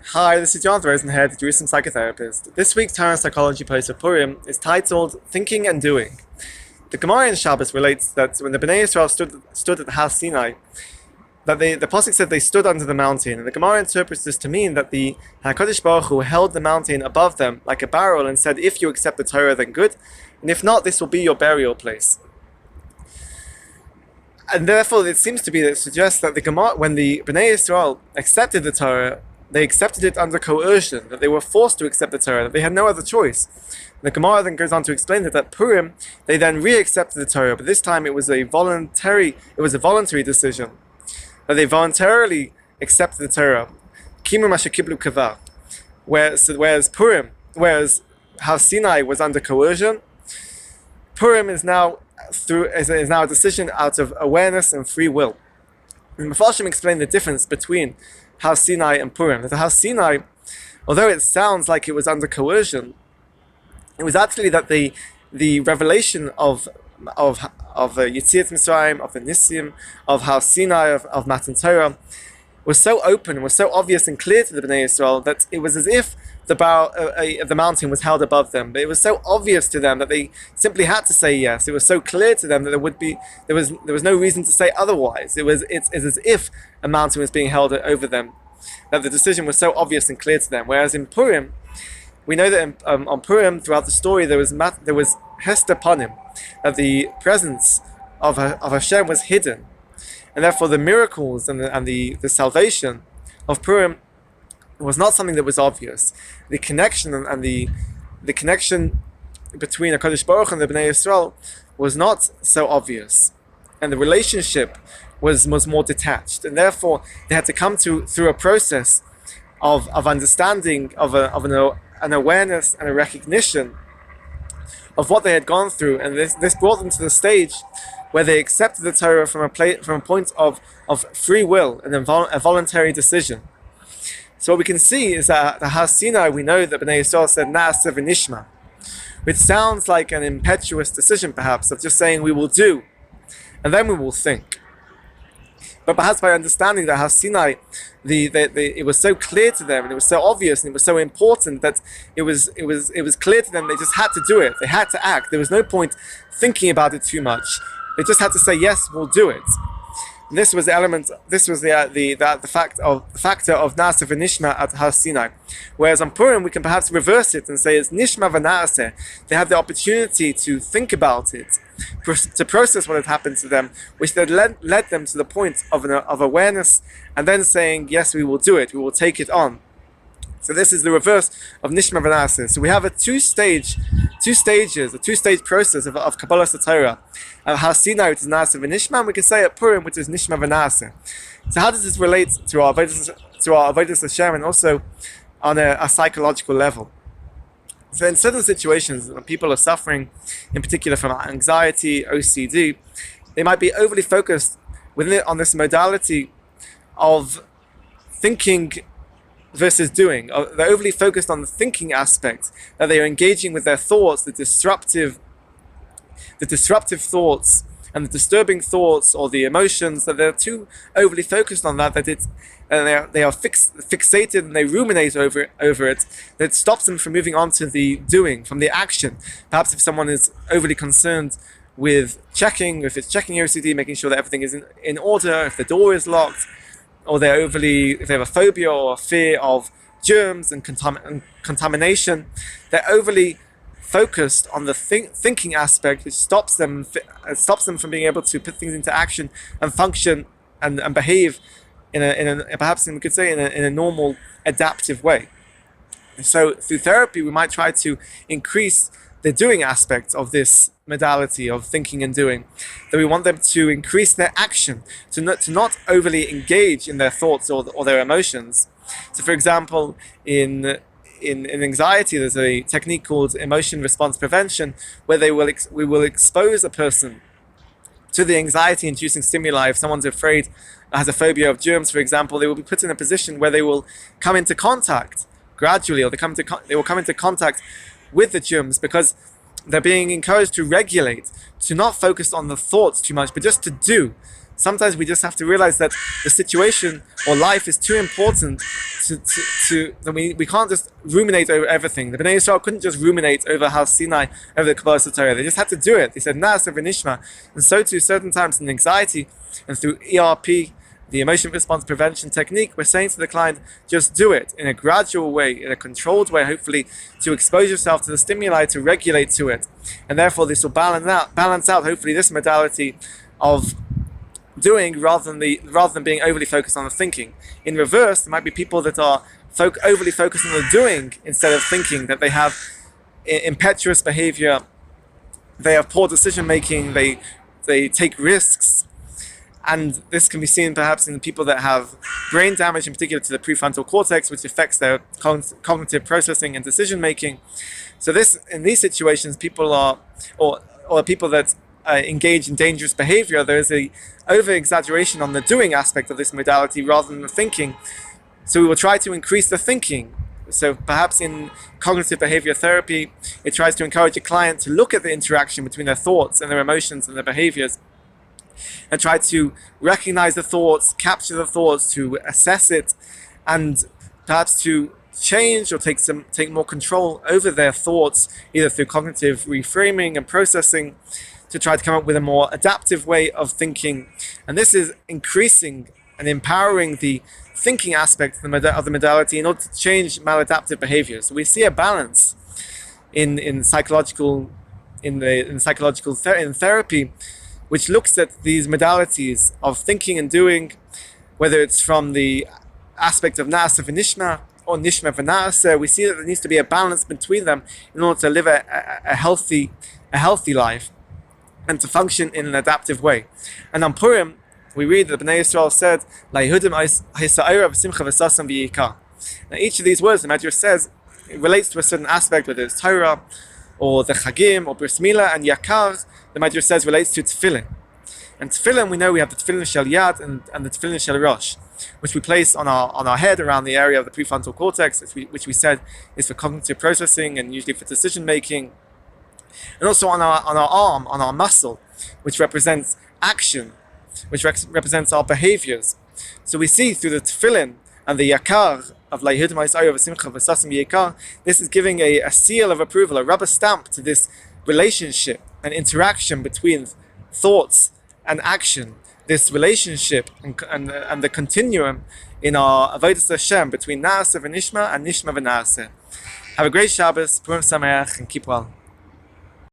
Hi, this is Jonathan Rosenhead, the Jerusalem psychotherapist. This week's Torah and Psychology post of Purim is titled Thinking and Doing. The Gemara in Shabbos relates that when the Bnei Yisrael stood at the house Sinai, that the pasuk said they stood under the mountain, and the Gemara interprets this to mean that the HaKadosh Baruch Hu held the mountain above them like a barrel and said, if you accept the Torah, then good, and if not, this will be your burial place. And therefore, it seems to be that it suggests that the Gemara, when the Bnei Yisrael accepted the Torah, they accepted it under coercion, that they were forced to accept the Torah, that they had no other choice. The Gemara then goes on to explain that at Purim, they then re-accepted the Torah, but this time it was a voluntary decision, that they voluntarily accepted the Torah. Kimu masha kiblu kavah. Whereas how Sinai was under coercion, Purim is now a decision out of awareness and free will. And Mepharshim explained the difference between Har Sinai and Purim. That the Har Sinai, although it sounds like it was under coercion, it was actually that the revelation of Yetziat Mitzrayim, of the Nisim, of Har Sinai, of Matan Torah, was so open, was so obvious and clear to the Bnei Yisrael that it was as if the mountain was held above them. But it was so obvious to them that they simply had to say yes. It was so clear to them that there was no reason to say otherwise. It's as if a mountain was being held over them, that the decision was so obvious and clear to them. Whereas in Purim, we know that on Purim, throughout the story, there was Hester Panim, that the presence of Hashem was hidden, and therefore the miracles and the salvation of Purim was not something that was obvious. The connection and the connection between HaKadosh Baruch Hu and the Bnei Yisrael was not so obvious, and the relationship was more detached, and therefore they had to come through a process of understanding, of an awareness and a recognition of what they had gone through, and this brought them to the stage where they accepted the Torah from a point of free will and a voluntary decision. So what we can see is that the Har Sinai, we know that Bnei Yisrael said Na'aseh v'nishma, which sounds like an impetuous decision perhaps, of just saying we will do, and then we will think. But perhaps by understanding that Har Sinai, it was so clear to them, and it was so obvious, and it was so important that it was clear to them they just had to do it. They had to act. There was no point thinking about it too much. They just had to say yes, we'll do it. And this was the factor of Na'aseh v'nishma at Har Sinai. Whereas on Purim we can perhaps reverse it and say it's Nishma v'na'aseh. They had the opportunity to think about it, to process what had happened to them, which then led them to the point of awareness, and then saying yes, we will do it, we will take it on. So this is the reverse of Nishma v'na'aseh. So we have a two-stage process of Kabbalah Torah. Har Sinai, which is Na'aseh v'nishma, and we can say at Purim, which is Nishma v'na'aseh. So how does this relate to our Avodas Hashem, and also on a psychological level? So in certain situations, when people are suffering, in particular from anxiety, OCD, they might be overly focused on this modality of thinking versus doing. They're overly focused on the thinking aspect, that they are engaging with their thoughts, the disruptive thoughts and the disturbing thoughts, or the emotions, that they're too overly focused on that they are fixated, and they ruminate over it, that it stops them from moving on to the doing, from the action. Perhaps if someone is overly concerned with if it's checking OCD, making sure that everything is in order, if the door is locked, or if they have a phobia or a fear of germs and contamination, they're overly focused on the thinking aspect, which stops them from being able to put things into action and function and behave in a normal adaptive way. So through therapy, we might try to increase the doing aspect of this modality of thinking and doing, that we want them to increase their action, to not overly engage in their thoughts or their emotions. So for example, in anxiety, there's a technique called emotion response prevention, where we will expose a person to the anxiety-inducing stimuli. If someone's afraid, has a phobia of germs, for example, they will be put in a position where they will come into contact gradually, or they will come into contact with the germs, because they're being encouraged to regulate, to not focus on the thoughts too much, but just to do. Sometimes we just have to realize that the situation or life is too important that we can't just ruminate over everything. The Bnei Yisrael couldn't just ruminate over Har Sinai, over the Kabbalah Torah. They just had to do it. They said Na'aseh v'nishma. And so too, certain times in anxiety and through ERP, the emotion response prevention technique, we're saying to the client, just do it in a gradual way, in a controlled way, hopefully, to expose yourself to the stimuli, to regulate to it. And therefore, this will balance out hopefully, this modality of doing rather than being overly focused on the thinking. In reverse, there might be people that are overly focused on the doing instead of thinking, that they have impetuous behavior, they have poor decision making, they take risks. And this can be seen perhaps in people that have brain damage, in particular to the prefrontal cortex, which affects their cognitive processing and decision making. So in these situations, people are, or people that engage in dangerous behavior, there is a over-exaggeration on the doing aspect of this modality rather than the thinking. So we will try to increase the thinking. So perhaps in cognitive behavior therapy, it tries to encourage a client to look at the interaction between their thoughts and their emotions and their behaviors, and try to recognize the thoughts, capture the thoughts, to assess it, and perhaps to change or take more control over their thoughts, either through cognitive reframing and processing, to try to come up with a more adaptive way of thinking. And this is increasing and empowering the thinking aspect of the modality in order to change maladaptive behaviors. So we see a balance in therapy, which looks at these modalities of thinking and doing, whether it's from the aspect of Na'aseh v'nishma or Nishma v'na'aseh. We see that there needs to be a balance between them in order to live a healthy life and to function in an adaptive way. And on Purim, we read that Bnei Yisrael said, now each of these words, the Medrash says, it relates to a certain aspect, whether it's Torah, or the Chagim, or Bris Milah, and Yakar, the Medrash says relates to Tefillin. And Tefillin, we know we have the Tefillin Shel Yad and the Tefillin Shel Rosh, which we place on our head around the area of the prefrontal cortex, which we said is for cognitive processing and usually for decision making. And also on our arm, on our muscle, which represents action, which represents our behaviors. So we see through the Tefillin and the Yakar of La'ihudim Ha'isayah V'Simcha V'Sasim Yikar, this is giving a seal of approval, a rubber stamp to this relationship and interaction between thoughts and action, this relationship and the continuum in our Avodas Hashem between Na'aseh v'Nishma and Nishma v'Na'aseh. Have a great Shabbos, Purim Sameach, and keep well.